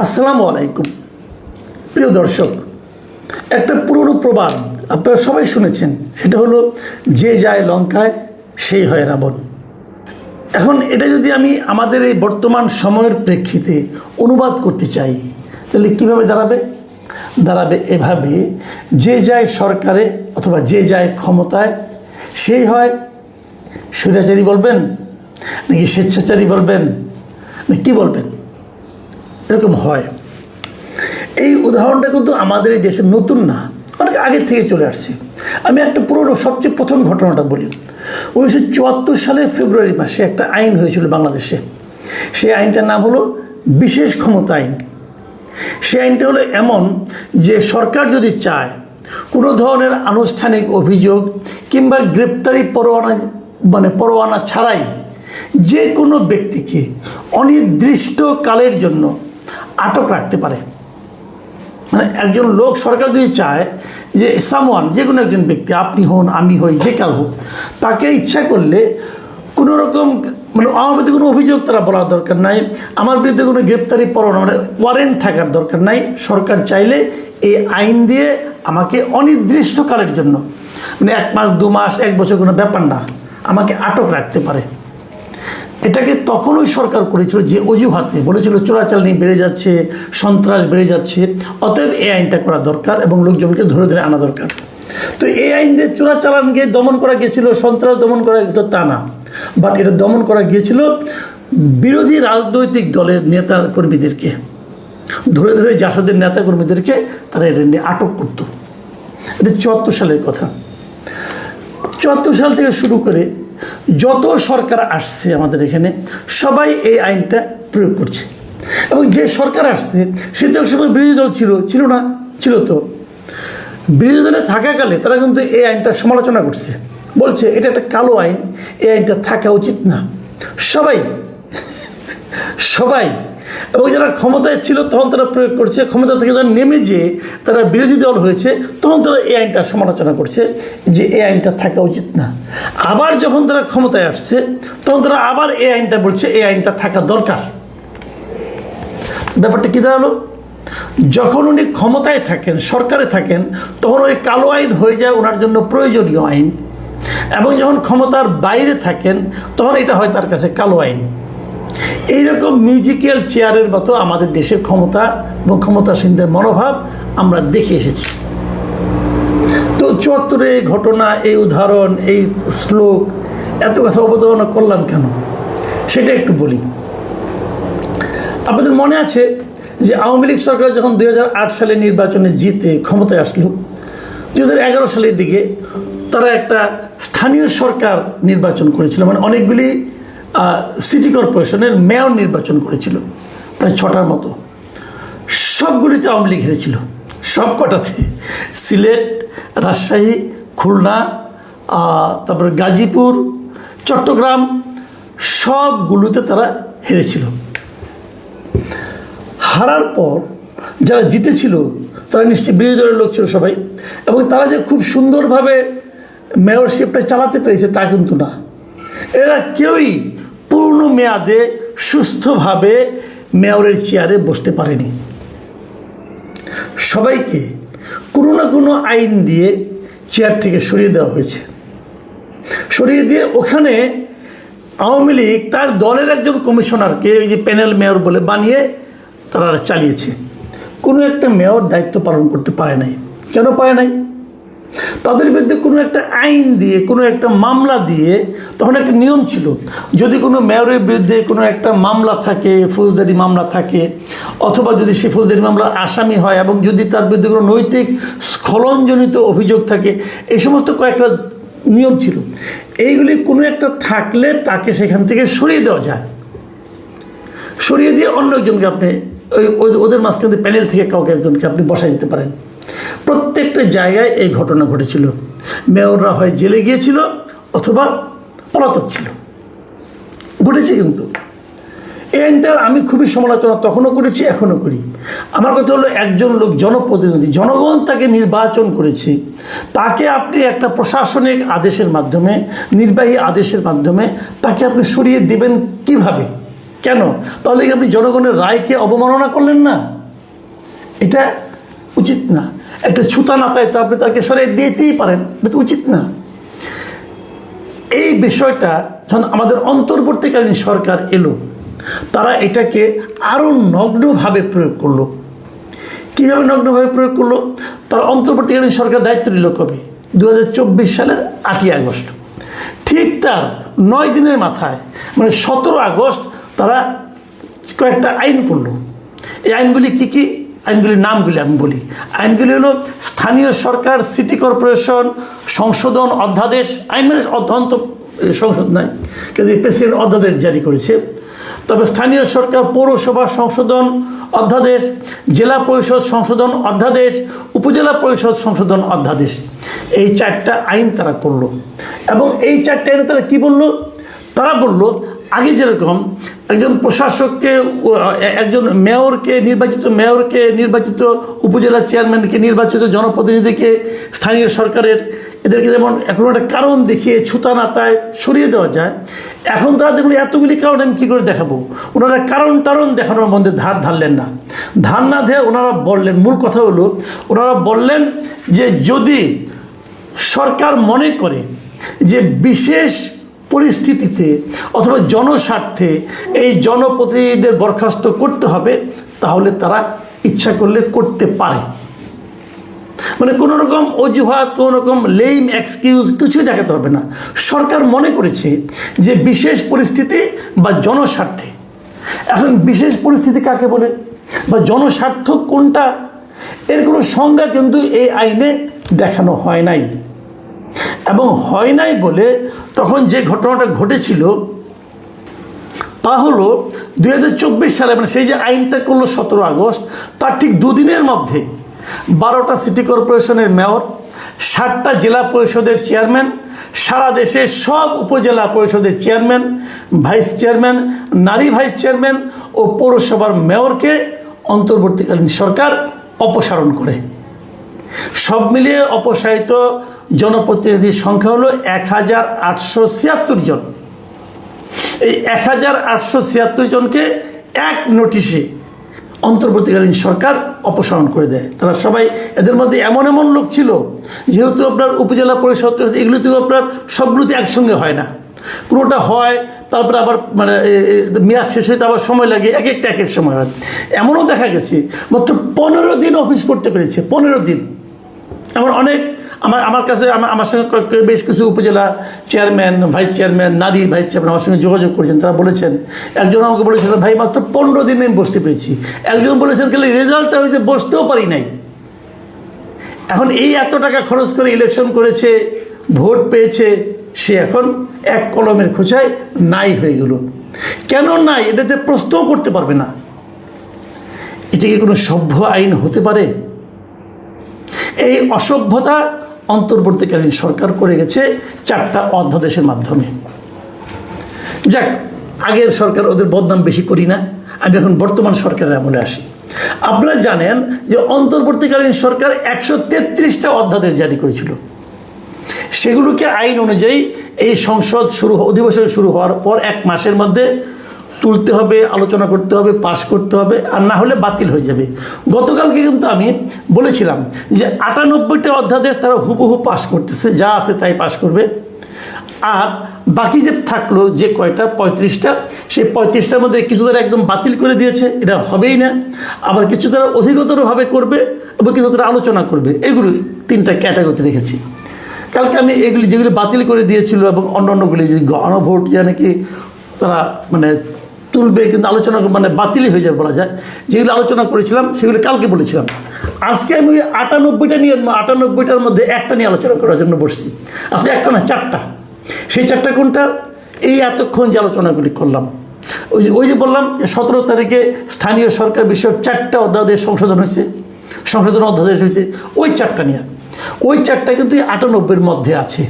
আসসালামু আলাইকুম প্রিয় দর্শক, একটা পুরনো প্রবাদ আপনারা সবাই শুনেছেন, সেটা হলো যে যায় লঙ্কায় সেই হয় রাবণ। এখন এটা যদি আমি আমাদের এই বর্তমান সময়ের প্রেক্ষিতে অনুবাদ করতে চাই তাহলে কীভাবে দাঁড়াবে এভাবে, যে যায় সরকারে অথবা যে যায় ক্ষমতায় সেই হয় স্বৈরাচারী বলবেন নাকি স্বেচ্ছাচারী বলবেন না কি বলবেন, এরকম হয়। এই উদাহরণটা কিন্তু আমাদের এই দেশে নতুন না, অনেক আগের থেকে চলে আসছে। আমি একটা পুরনো সবচেয়ে প্রথম ঘটনাটা বলি। 1974 সালের ফেব্রুয়ারি মাসে একটা আইন হয়েছিল বাংলাদেশে। সেই আইনটার নাম হলো বিশেষ ক্ষমতা আইন। সেই আইনটা হলো এমন যে সরকার যদি চায় কোনো ধরনের আনুষ্ঠানিক অভিযোগ কিংবা গ্রেপ্তারি পরোয়ানা ছাড়াই যে কোনো ব্যক্তিকে অনির্দিষ্টকালের জন্য আটক রাখতে পারে। মানে একজন লোক, সরকার যদি চায় যে সামওয়ান, যে কোনো একজন ব্যক্তি, আপনি হন আমি হই যে কার হোক, তাকে ইচ্ছা করলে কোনো রকম আমার বিরুদ্ধে কোনো অভিযোগ তারা বলার দরকার নাই, আমার বিরুদ্ধে কোনো গ্রেপ্তারি পরোয়ানা ওয়ারেন্ট থাকার দরকার নাই। সরকার চাইলে এই আইন দিয়ে আমাকে অনির্দিষ্টকালের জন্য, 1 মাস 2 মাস 1 বছর কোনো ব্যাপার না, আমাকে আটক রাখতে পারে। এটাকে তখনই সরকার করেছিল যে অজুহাতে বলেছিল চোরাচালানি বেড়ে যাচ্ছে, সন্ত্রাস বেড়ে যাচ্ছে, অতএব এই আইনটা করা দরকার এবং লোকজনকে ধরে ধরে আনা দরকার। তো এই আইন দিয়ে চোরাচালানকে দমন করা গিয়েছিল, সন্ত্রাস দমন করা গিয়েছিল তা না, বাট এটা দমন করা গিয়েছিল বিরোধী রাজনৈতিক দলের নেতা কর্মীদেরকে ধরে ধরে, জাসদের নেতা কর্মীদেরকে তারা এটা নিয়ে আটক করত। এটা 74 সালের কথা। 74 সাল থেকে শুরু করে যত সরকার আসছে আমাদের এখানে সবাই এই আইনটা প্রয়োগ করছে। এবং যে সরকার আসছে সেটা সময় বিরোধী দল ছিল না, ছিল তো। বিরোধী দলে থাকাকালে তারা কিন্তু এই আইনটা সমালোচনা করছে, বলছে এটা একটা কালো আইন, এই আইনটা থাকা উচিত না। সবাই এবং যারা ক্ষমতায় ছিল তখন তারা প্রয়োগ করছে, ক্ষমতা থেকে যখন নেমে যেয়ে তারা বিরোধী দল হয়েছে তখন তারা এই আইনটা সমালোচনা করছে যে এই আইনটা থাকা উচিত না। আবার যখন তারা ক্ষমতায় আসছে তখন তারা আবার এই আইনটা বলছে এই আইনটা থাকা দরকার। ব্যাপারটা কী দাঁড়ালো, যখন উনি ক্ষমতায় থাকেন, সরকারে থাকেন, তখন ওই কালো আইন হয়ে যায় ওনার জন্য প্রয়োজনীয় আইন, এবং যখন ক্ষমতার বাইরে থাকেন তখন এটা হয় তার কাছে কালো আইন। এইরকম মিউজিক্যাল চেয়ারের মতো আমাদের দেশের ক্ষমতা এবং ক্ষমতাসীনদের মনোভাব আমরা দেখে এসেছি। তো 74-এ ঘটনা, এই উদাহরণ, এই শ্লোক, এত কথা অবতারণা করলাম কেন সেটা একটু বলি। আপনাদের মনে আছে যে আওয়ামী লীগ সরকার যখন 2008 সালে নির্বাচনে জিতে ক্ষমতায় আসলো, 2011 সালের দিকে তারা একটা স্থানীয় সরকার নির্বাচন করেছিল, মানে অনেকগুলি সিটি কর্পোরেশনের মেয়র নির্বাচন করেছিল, প্রায় 6টার মতো। সবগুলিতে আওয়ামী লীগ হেরেছিল, সব কটাতে। সিলেট, রাজশাহী, খুলনা, তারপরে গাজীপুর, চট্টগ্রাম, সবগুলোতে তারা হেরেছিল। হারার পর যারা জিতেছিল তারা নিশ্চয়ই বিরোধী দলের লোক ছিল সবাই, এবং তারা যে খুব সুন্দরভাবে মেয়রশিপটা চালাতে পেরেছে তা কিন্তু না। এরা কেউই পূর্ণ মেয়াদে সুস্থভাবে মেয়রের চেয়ারে বসতে পারেনি। সবাইকে কোনো না কোনো আইন দিয়ে চেয়ার থেকে সরিয়ে দেওয়া হয়েছে। সরিয়ে দিয়ে ওখানে আওয়ামী লীগ তার দলের একজন কমিশনারকে ওই যে প্যানেল মেয়র বলে বানিয়ে তারা চালিয়েছে। কোনো একটা মেয়র দায়িত্ব পালন করতে পারে নাই। কেন পারে নাই? তাদের বিরুদ্ধে কোনো একটা আইন দিয়ে, কোনো একটা মামলা দিয়ে, তখন একটা নিয়ম ছিল, যদি কোনো মেয়রের বিরুদ্ধে কোনো একটা মামলা থাকে, ফৌজদারি মামলা থাকে, অথবা যদি সে ফৌজদারি মামলার আসামি হয় এবং যদি তার বিরুদ্ধে কোনো নৈতিক স্খলনজনিত অভিযোগ থাকে, এই সমস্ত কয়েকটা নিয়ম ছিল। এইগুলি কোনো একটা থাকলে তাকে সেখান থেকে সরিয়ে দেওয়া যায়, সরিয়ে দিয়ে অন্য একজনকে আপনি ওদের মাঝখানে প্যানেল থেকে কাউকে একজনকে আপনি বসাই দিতে পারেন। প্রত্যেকটা জায়গায় এই ঘটনা ঘটেছিল। মেয়ররা হয় জেলে গিয়েছিল অথবা পলাতক ছিল, ঘটেছে। কিন্তু এই আইনটার আমি খুবই সমালোচনা তখনও করেছি, এখনও করি। আমার কথা হলো, একজন লোক জনপ্রতিনিধি, জনগণ তাকে নির্বাচন করেছে, তাকে আপনি একটা প্রশাসনিক আদেশের মাধ্যমে, নির্বাহী আদেশের মাধ্যমে তাকে আপনি সরিয়ে দেবেন কিভাবে? কেন? তাহলে কি আপনি জনগণের রায়কে অবমাননা করলেন না? এটা উচিত না। একটা ছুতা নাতায় তো আপনি তাকে সরিয়ে দিতেই পারেন, এটা তো উচিত না। এই বিষয়টা যখন আমাদের অন্তর্বর্তীকালীন সরকার এলো, তারা এটাকে আরও নগ্নভাবে প্রয়োগ করলো। কীভাবে নগ্নভাবে প্রয়োগ করলো? তারা অন্তর্বর্তীকালীন সরকার দায়িত্ব নিল কবে? 2024 সালের 8ই আগস্ট। ঠিক তার 9 দিনের মাথায়, মানে 17 আগস্ট তারা কয়েকটা আইন করলো। এই আইনগুলি কী কী? আইনগুলির নামগুলি আমি বলি। আইনগুলি হলো স্থানীয় সরকার সিটি কর্পোরেশন সংশোধন অধ্যাদেশ। আইন মানে অধ্যয়ন তো সংসদ নাই, কিন্তু প্রেসিডেন্ট অধ্যাদেশ জারি করেছে। তবে স্থানীয় সরকার পৌরসভা সংশোধন অধ্যাদেশ, জেলা পরিষদ সংশোধন অধ্যাদেশ, উপজেলা পরিষদ সংশোধন অধ্যাদেশ, এই 4টা আইন তারা করলো। এবং এই 4টা আইনে তারা কী বললো? তারা বলল, আগে যেরকম একজন প্রশাসককে, একজন মেয়রকে, নির্বাচিত উপজেলা চেয়ারম্যানকে, নির্বাচিত জনপ্রতিনিধিকে, স্থানীয় সরকারের এদেরকে যেমন এখন একটা কারণ দেখিয়ে ছুতা নাতায় সরিয়ে দেওয়া যায়, এখন তারা দেখুন এতগুলি কারণ আমি কী করে দেখাবো? ওনারা কারণ দেখানোর মধ্যে ধারলেন না। ধার না দিয়ে ওনারা বললেন, মূল কথা হলো ওনারা বললেন যে যদি সরকার মনে করে যে বিশেষ পরিস্থিতিতে অথবা জনস্বার্থে এই জনপ্রতিনিধিদের বরখাস্ত করতে হবে, তাহলে তারা ইচ্ছা করলে করতে পারে। মানে কোনো রকম অজুহাত, কোনো রকম লেম এক্সকিউজ কিছুই দেখাতে হবে না। সরকার মনে করেছে যে বিশেষ পরিস্থিতি বা জনস্বার্থে। এখন বিশেষ পরিস্থিতি কাকে বলে বা জনস্বার্থ কোনটা, এর কোনো সংজ্ঞা কিন্তু এই আইনে দেখানো হয় নাই। এবং হয় নাই বলে তখন যে ঘটনাটা ঘটেছিল তা হলো 2024 সালে, মানে সেই যে আইনটা করলো 17 আগস্ট, তার ঠিক 2 দিনের মধ্যে 12টা সিটি কর্পোরেশনের মেয়র, 7টা জেলা পরিষদের চেয়ারম্যান, সারা দেশে সব উপজেলা পরিষদের চেয়ারম্যান, ভাইস চেয়ারম্যান, নারী ভাইস চেয়ারম্যান ও পৌরসভার মেয়রকে অন্তর্বর্তীকালীন সরকার অপসারণ করে। সব মিলিয়ে অপসারিত জনপ্রতিনিধির সংখ্যা হলো 1876 জন। এই 1876 জনকে এক নোটিশে অন্তর্বর্তীকালীন সরকার অপসারণ করে দেয়। তারা সবাই, এদের মধ্যে এমন লোক ছিল, যেহেতু আপনার উপজেলা পরিষদ এগুলোতেও আপনার সবগুলোতে একসঙ্গে হয় না, কোনোটা হয় তারপরে আবার মানে মেয়াদ শেষ হইতে আবার সময় লাগে, এক এক সময় হয়। এমনও দেখা গেছে মাত্র 15 দিন অফিস করতে পেরেছে, 15 দিন। এমন অনেক আমার কাছে আমার সঙ্গে বেশ কিছু উপজেলা চেয়ারম্যান, ভাইস চেয়ারম্যান, নারী ভাইস চেয়ারম্যান আমার সঙ্গে যোগাযোগ করেছেন। তারা বলেছেন, একজন আমাকে বলেছিলেন, ভাই মাত্র 15 দিন আমি বসতে পেরেছি। একজন বলেছেন খালি রেজাল্টটা হয়েছে, বসতেও পারি নাই। এখন এই এত টাকা খরচ করে ইলেকশন করেছে, ভোট পেয়েছে, সে এখন এক কলমের খোঁচায় নাই হয়ে গেল। কেন নাই? এটাতে প্রশ্নও করতে পারবে না। এটা কি কোনো সভ্য আইন হতে পারে? এই অসভ্যতা অন্তর্বর্তীকালীন সরকার করে গেছে 4টা অধ্যাদেশের মাধ্যমে। যাক, আগের সরকার, ওদের বদনাম বেশি করি না, আমি এখন বর্তমান সরকারের আমলে আসি। আপনারা জানেন যে অন্তর্বর্তীকালীন সরকার 133টা অধ্যাদেশ জারি করেছিল। সেগুলোকে আইন অনুযায়ী এই সংসদ অধিবেশন শুরু হওয়ার পর 1 মাসের মধ্যে তুলতে হবে, আলোচনা করতে হবে, পাশ করতে হবে, আর না হলে বাতিল হয়ে যাবে। গতকালকে কিন্তু আমি বলেছিলাম যে 98টা অধ্যাদেশ তারা হুবহু পাশ করতেছে, যা আছে তাই পাশ করবে। আর বাকি যে থাকলো যে কয়টা 35টা, সেই 35টার মধ্যে কিছু তারা একদম বাতিল করে দিয়েছে, এটা হবেই না। আবার কিছু তারা অধিকতরভাবে করবে এবং কিছু তারা আলোচনা করবে। এগুলো 3টা ক্যাটাগরিতে রেখেছি। কালকে আমি এগুলি যেগুলি বাতিল করে দিয়েছিল এবং অন্যান্যগুলি যে গণভোট যা নাকি তারা মানে তুলবে, কিন্তু আলোচনা মানে বাতিলই হয়ে যাবে বলা যায়, যেগুলো আলোচনা করেছিলাম সেগুলো কালকে বলেছিলাম। আজকে আমি 98টা নিয়ে, 98টার মধ্যে একটা নিয়ে আলোচনা করার জন্য বসছি। আসলে একটা না, 4টা। সেই 4টা কোনটা? এই এতক্ষণ যে আলোচনাগুলি করলাম, ওই যে বললাম যে 17 তারিখে স্থানীয় সরকার বিষয়ক 4টা অধ্যাদেশ সংশোধন অধ্যাদেশ হয়েছে, ওই 4টা নিয়ে। ওই 4টা কিন্তু 98-এর মধ্যে আছে,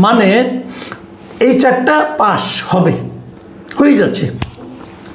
মানে এই 4টা পাস হবে, হয়ে যাচ্ছে,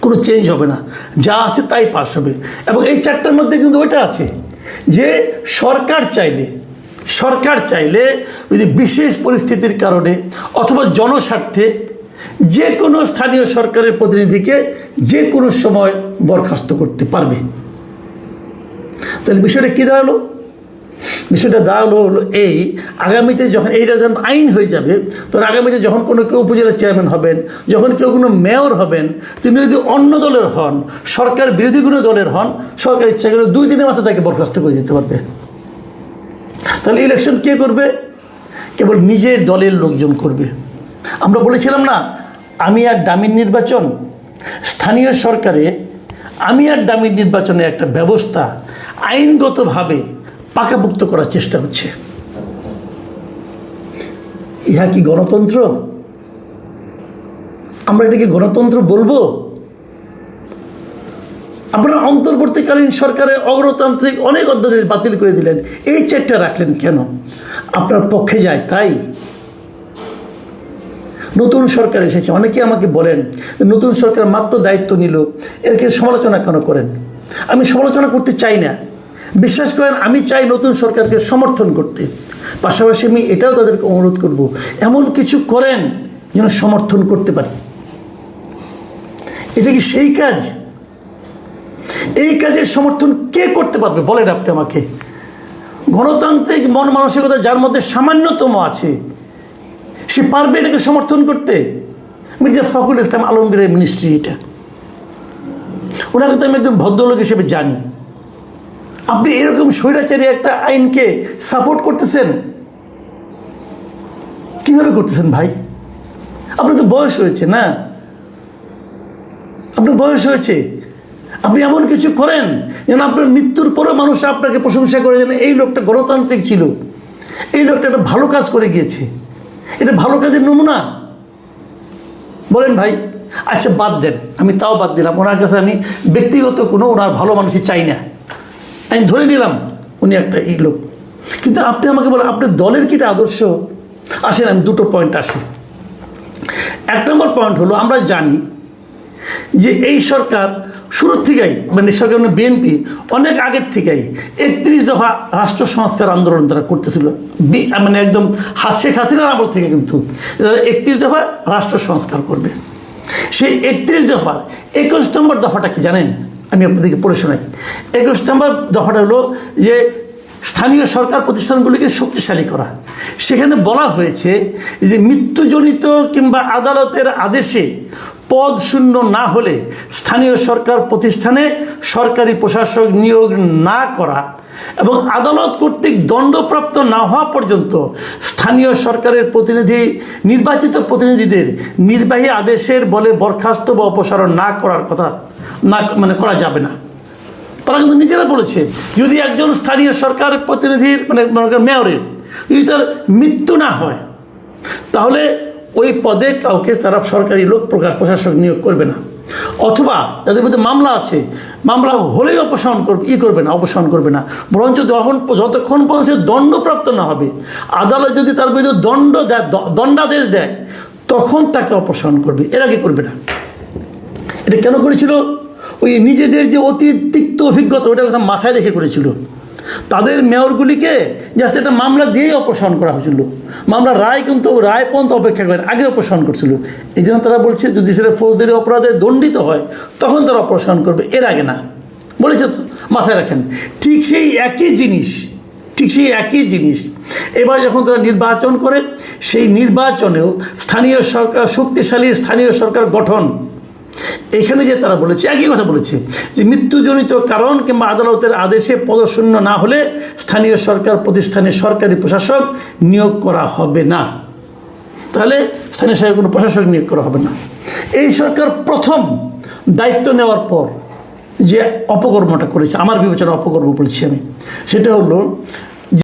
কোনো চেঞ্জ হবে না, যা আছে তাই পাস হবে। এবং এই 4টার মধ্যে কিন্তু ওইটা আছে যে সরকার চাইলে যদি বিশেষ পরিস্থিতির কারণে অথবা জনস্বার্থে যে কোনো স্থানীয় সরকারের প্রতিনিধিকে যে কোনো সময় বরখাস্ত করতে পারবে। তাহলে বিষয়টা কী দাঁড়ালো? বিষয়টা দাঁড়ালো হলো এই, আগামীতে যখন এইটা যখন আইন হয়ে যাবে, তখন আগামীতে যখন কোনো কেউ উপজেলা চেয়ারম্যান হবেন, যখন কেউ কোনো মেয়র হবেন, তিনি যদি অন্য দলের হন, সরকার বিরোধী কোনো দলের হন, সরকার ইচ্ছা করে 2 দিনের মাথায় তাকে বরখাস্ত করে দিতে পারবে। তাহলে ইলেকশন কে করবে? কেবল নিজের দলের লোকজন করবে। আমরা বলেছিলাম না, আমি আর ডামির নির্বাচন, স্থানীয় সরকারে আমি আর ডামির নির্বাচনের একটা ব্যবস্থা আইনগতভাবে পাকাপোক্ত করার চেষ্টা হচ্ছে। ইহা কি গণতন্ত্র? আমরা এটাকে গণতন্ত্র বলবো? আপনারা অন্তর্বর্তীকালীন সরকারের অগণতান্ত্রিক অনেক অধ্যাদেশ বাতিল করে দিলেন, এই 4টা রাখলেন কেন? আপনার পক্ষে যায় তাই? নতুন সরকার এসেছে, অনেকে আমাকে বলেন নতুন সরকার মাত্র দায়িত্ব নিল, এরকে সমালোচনা কেন করেন? আমি সমালোচনা করতে চাই না, বিশ্বাস করেন আমি চাই নতুন সরকারকে সমর্থন করতে। পাশাপাশি আমি এটাও তাদেরকে অনুরোধ করব, এমন কিছু করেন যেন সমর্থন করতে পারি। এটা কি সেই কাজ? এই কাজের সমর্থন কে করতে পারবে বলেন আপনি আমাকে? গণতান্ত্রিক মন মানসিকতা যার মধ্যে সামান্যতম আছে, সে পারবে এটাকে সমর্থন করতে? মির্জা ফখরুল ইসলাম আলমগীরের মিনিস্ট্রি এটা, ওনাকে তো আমি একদম ভদ্রলোক হিসেবে জানি। আপনি এরকম স্বৈরাচারী একটা আইনকে সাপোর্ট করতেছেন? কিভাবে করতেছেন ভাই? আপনার তো বয়স হয়েছে না, আপনার বয়স হয়েছে, আপনি এমন কিছু করেন যেন আপনার মৃত্যুর পরেও মানুষ আপনাকে প্রশংসা করে, যেন এই লোকটা গণতান্ত্রিক ছিল, এই লোকটা একটা ভালো কাজ করে গিয়েছে। এটা ভালো কাজের নমুনা বলেন ভাই? আচ্ছা বাদ দেন, আমি তাও বাদ দিলাম, ওনার কাছে আমি ব্যক্তিগত কোনো ওনার ভালো মানুষই চাই না, আমি ধরে নিলাম উনি একটা এই লোক। কিন্তু আপনি আমাকে বলেন আপনার দলের কি আদর্শ? আসেন আমি 2টো পয়েন্ট আসি। 1 নম্বর পয়েন্ট হলো, আমরা জানি যে এই সরকার শুরুর থেকেই, মানে সরকার মানে বিএনপি অনেক আগের থেকেই 31 দফা রাষ্ট্র সংস্কার আন্দোলন তারা করতেছিল, মানে একদম শেখ হাসিনার আমল থেকে কিন্তু 31 দফা রাষ্ট্র সংস্কার করবে। সেই 31 দফার 21 নম্বর দফাটা কি জানেন? আমি আপনাদেরকে পড়ে শোনাই। 21 নম্বর দফাটা হলো যে স্থানীয় সরকার প্রতিষ্ঠানগুলিকে শক্তিশালী করা। সেখানে বলা হয়েছে যে মৃত্যুজনিত কিংবা আদালতের আদেশে পদ শূন্য না হলে স্থানীয় সরকার প্রতিষ্ঠানে সরকারি প্রশাসক নিয়োগ না করা এবং আদালত কর্তৃক দণ্ডপ্রাপ্ত না হওয়া পর্যন্ত স্থানীয় সরকারের প্রতিনিধি, নির্বাচিত প্রতিনিধিদের নির্বাহী আদেশের বলে বরখাস্ত বা অপসারণ না করার কথা না, মানে করা যাবে না। তারা কিন্তু নিজেরা বলেছে, যদি একজন স্থানীয় সরকার প্রতিনিধির মানে মেয়রের যদি তার মৃত্যু না হয়, তাহলে ওই পদে কাউকে তারা সরকারি লোক প্রশাসক নিয়োগ করবে না। অথবা যাদের মধ্যে মামলা আছে, মামলা হলেই অপসারণ করবে না, অপসারণ করবে না, বরঞ্চ যতক্ষণ পর্যন্ত দণ্ডপ্রাপ্ত না হবে, আদালত যদি তার বিরুদ্ধে দণ্ডাদেশ দেয় তখন তাকে অপসারণ করবে, এর আগে করবে না। এটা কেন করেছিল? ওই নিজেদের যে অতি তিক্ত অভিজ্ঞতা ওটার কথা মাথায় রেখে করেছিল। তাদের মেয়রগুলিকে জাস্ট একটা মামলা দিয়েই অপসারণ করা হয়েছিল, মামলা রায় কিন্তু রায় পর্যন্ত অপেক্ষা করে আগে অপসারণ করছিল। এই জন্য তারা বলছে যদি সেটা ফৌজদারি অপরাধে দণ্ডিত হয় তখন তারা অপসারণ করবে, এর আগে না, বলেছে তো, মাথায় রাখেন। ঠিক সেই একই জিনিস এবার যখন তারা নির্বাচন করে, সেই নির্বাচনেও স্থানীয় সরকার, শক্তিশালী স্থানীয় সরকার গঠন, এখানে যে তারা বলেছে একই কথা বলেছে যে মৃত্যুজনিত কারণ কিংবা আদালতের আদেশে পদশূন্য না হলে স্থানীয় সরকার প্রতিষ্ঠানে সরকারি প্রশাসক নিয়োগ করা হবে না। তাহলে স্থানীয় সরকার কোনো প্রশাসক নিয়োগ করা হবে না। এই সরকার প্রথম দায়িত্ব নেওয়ার পর যে অপকর্মটা করেছে, আমার বিবেচনা অপকর্ম বলছি আমি, সেটা হলো